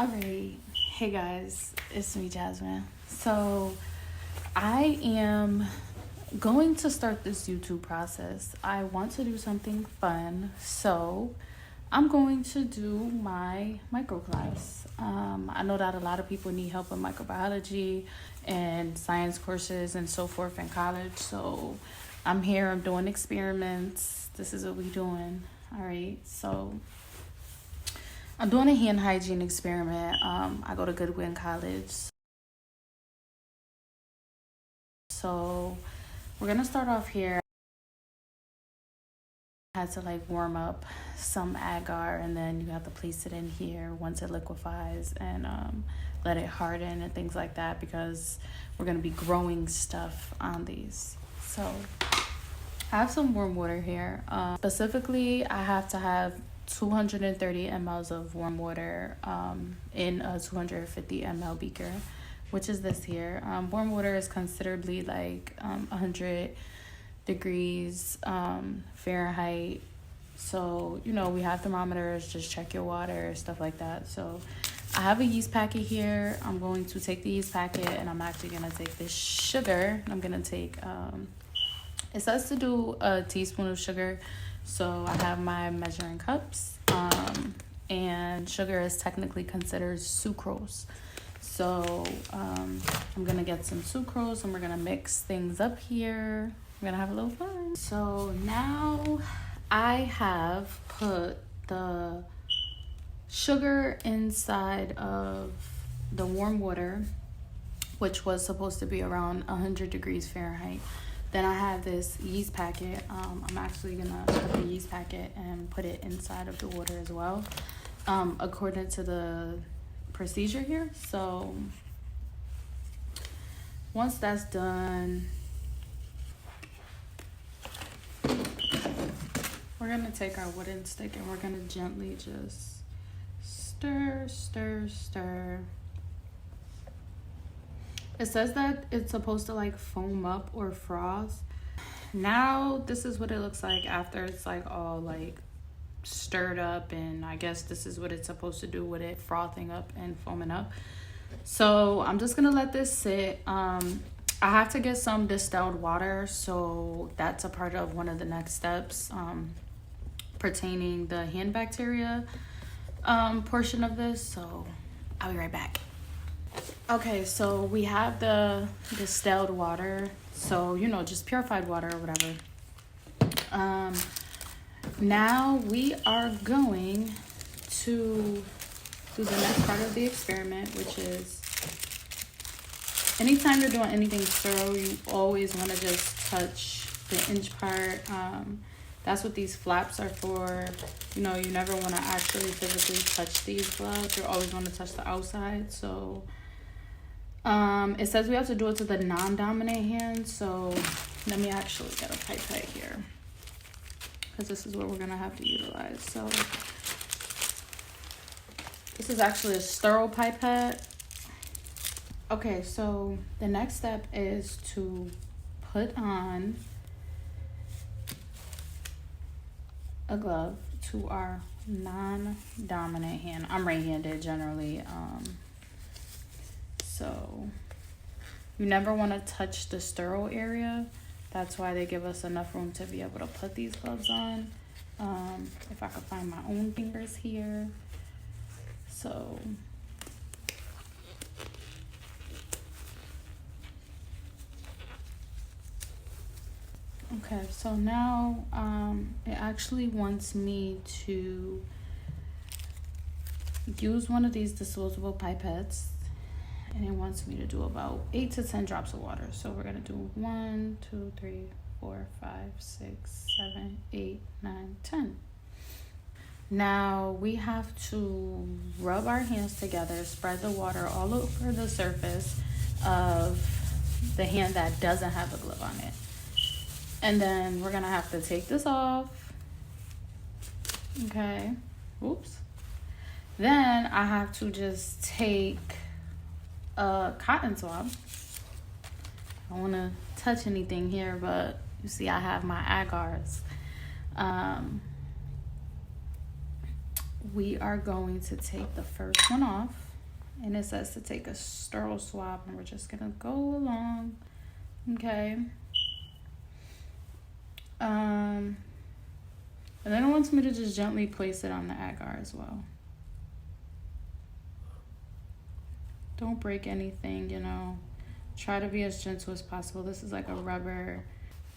Alright, hey guys, it's me, Jasmine. So, I am going to start this YouTube process. I want to do something fun, so I'm going to do my micro class. I know that a lot of people need help with microbiology and science courses and so forth in college, so I'm here, I'm doing experiments. This is what we doing. Alright, so I'm doing a hand hygiene experiment. I go to Goodwin College. So we're gonna start off here. I had to warm up some agar, and then you have to place it in here once it liquefies and let it harden and things like that, because we're gonna be growing stuff on these. So I have some warm water here. Specifically, I have to have 230 mLs of warm water in a 250 ml beaker, which is this here. Warm water is considerably 100 degrees Fahrenheit. So, we have thermometers, just check your water, stuff like that. So I have a yeast packet here. I'm going to take the yeast packet, and I'm actually going to take this sugar. I'm going to take, it says to do a teaspoon of sugar. So I have my measuring cups, and sugar is technically considered sucrose. So I'm gonna get some sucrose, and we're gonna mix things up here. We're gonna have a little fun. So now I have put the sugar inside of the warm water, which was supposed to be around 100 degrees Fahrenheit. Then I have this yeast packet. I'm actually gonna put the yeast packet and put it inside of the water as well, according to the procedure here. So once that's done, we're gonna take our wooden stick and we're gonna gently just stir, stir, stir. It says that it's supposed to foam up or froth. Now this is what it looks like after it's all stirred up, and I guess this is what it's supposed to do with it frothing up and foaming up. So I'm just gonna let this sit. I have to get some distilled water, so that's a part of one of the next steps pertaining the hand bacteria portion of this. So I'll be right back. Okay, so we have the distilled water, so just purified water or whatever. Now we are going to do the next part of the experiment, which is anytime you're doing anything thorough, you always want to just touch the inch part. That's what these flaps are for. You never want to actually physically touch these gloves. You always want to touch the outside. So it says we have to do it to the non-dominant hand, so let me actually get a pipette here, because this is what we're gonna have to utilize. So this is actually a sterile pipette. Okay, so the next step is to put on a glove to our non-dominant hand. I'm right-handed generally. So you never want to touch the sterile area. That's why they give us enough room to be able to put these gloves on. If I could find my own fingers here. So okay, so now it actually wants me to use one of these disposable pipettes, and it wants me to do about 8 to 10 drops of water. So we're gonna do 1, 2, 3, 4, 5, 6, 7, 8, 9, 10. Now we have to rub our hands together, spread the water all over the surface of the hand that doesn't have a glove on it. And then we're gonna have to take this off. Okay, oops. Then I have to just take a cotton swab. I don't want to touch anything here, but you see I have my agars. We are going to take the first one off. And it says to take a sterile swab, and we're just gonna go along. Okay. And then it wants me to just gently place it on the agar as well. Don't break anything, you know. Try to be as gentle as possible. This is like a rubber.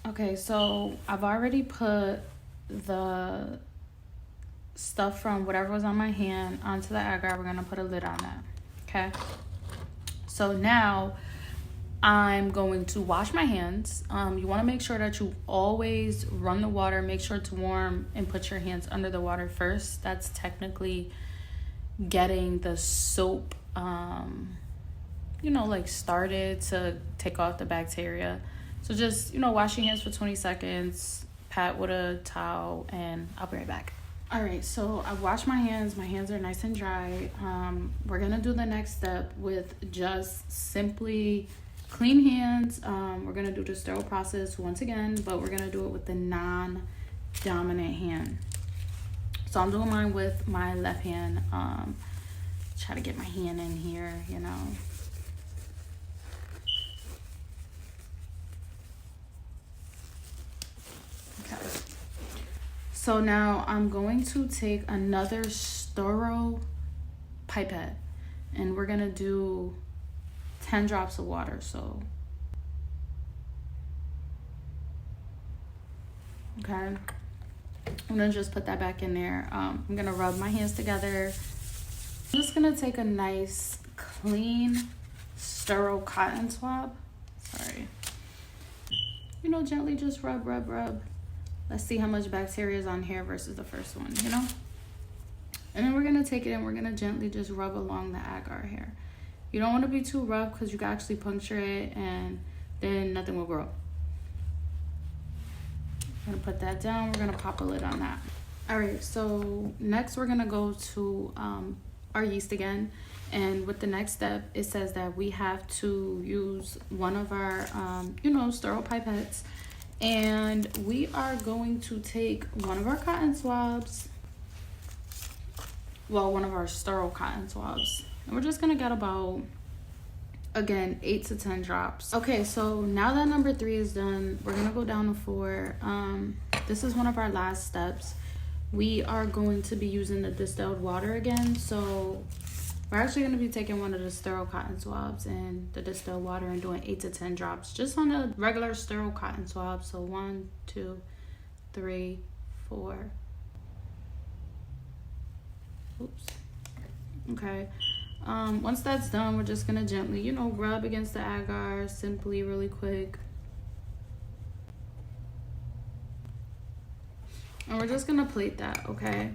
Okay, so I've already put the stuff from whatever was on my hand onto the agar. We're gonna put a lid on that. Okay. So now I'm going to wash my hands. You want to make sure that you always run the water. Make sure it's warm and put your hands under the water first. That's technically getting the soap, you know, like started to take off the bacteria. So just, you know, wash your hands for 20 seconds, pat with a towel, and I'll be right back. All right, so I've washed my hands. My hands are nice and dry. We're gonna do the next step with just simply clean hands. We're gonna do the sterile process once again, but we're gonna do it with the non-dominant hand. So I'm doing mine with my left hand. Try to get my hand in here, you know. Okay. So now I'm going to take another sterile pipette, and we're gonna do 10 drops of water. So, okay, I'm gonna just put that back in there. I'm gonna rub my hands together. I'm just gonna take a nice, clean, sterile cotton swab. Sorry. You know, gently just rub, rub, rub. Let's see how much bacteria is on here versus the first one, you know? And then we're gonna take it and we're gonna gently just rub along the agar here. You don't want to be too rough because you can actually puncture it and then nothing will grow. I'm gonna put that down. We're gonna pop a lid on that. All right, so next we're gonna go to our yeast again. And with the next step, it says that we have to use one of our, you know, sterile pipettes. And we are going to take one of our cotton swabs. Well, one of our sterile cotton swabs. And we're just gonna get about, again, 8 to 10 drops. Okay, so now that number 3 is done, we're gonna go down to 4. This is one of our last steps. We are going to be using the distilled water again. So we're actually gonna be taking one of the sterile cotton swabs and the distilled water and doing 8 to 10 drops just on a regular sterile cotton swab. So 1, 2, 3, 4. Oops. Okay. Once that's done, we're just gonna gently, you know, rub against the agar, simply, really quick. And we're just gonna plate that, okay?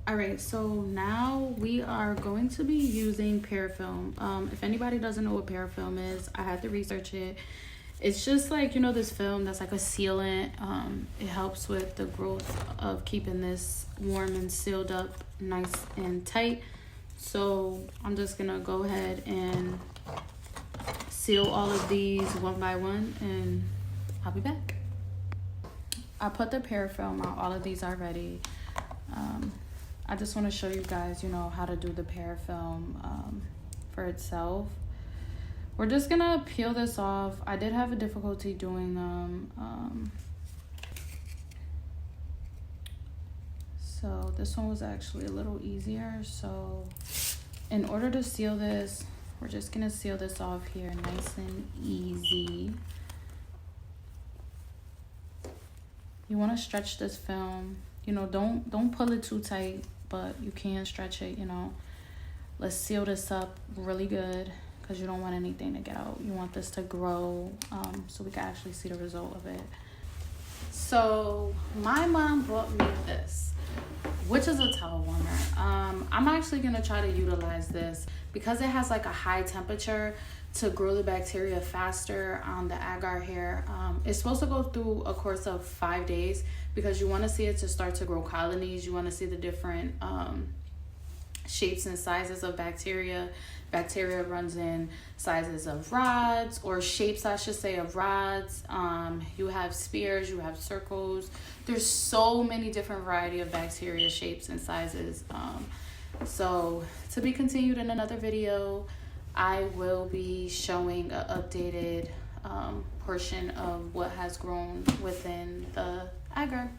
All right, so now we are going to be using parafilm. If anybody doesn't know what parafilm is, I had to research it. It's just like, you know, this film that's like a sealant. It helps with the growth of keeping this warm and sealed up nice and tight. So I'm just gonna go ahead and seal all of these one by one, and I'll be back. I put the parafilm out. All of these are ready. I just want to show you guys, you know, how to do the parafilm for itself. We're just gonna peel this off. I did have a difficulty doing them. So this one was actually a little easier. So in order to seal this, we're just gonna seal this off here nice and easy. You wanna stretch this film. You know, don't pull it too tight, but you can stretch it, you know. Let's seal this up really good because you don't want anything to get out. You want this to grow so we can actually see the result of it. So my mom bought me this, which is a towel warmer. I'm actually gonna try to utilize this because it has like a high temperature to grow the bacteria faster on the agar hair. It's supposed to go through a course of 5 days because you want to see it to start to grow colonies. You want to see the different shapes and sizes of bacteria. Bacteria runs in sizes of rods, or shapes I should say, of rods. You have spears, you have circles. There's so many different variety of bacteria shapes and sizes. So to be continued in another video. I will be showing an updated portion of what has grown within the agar.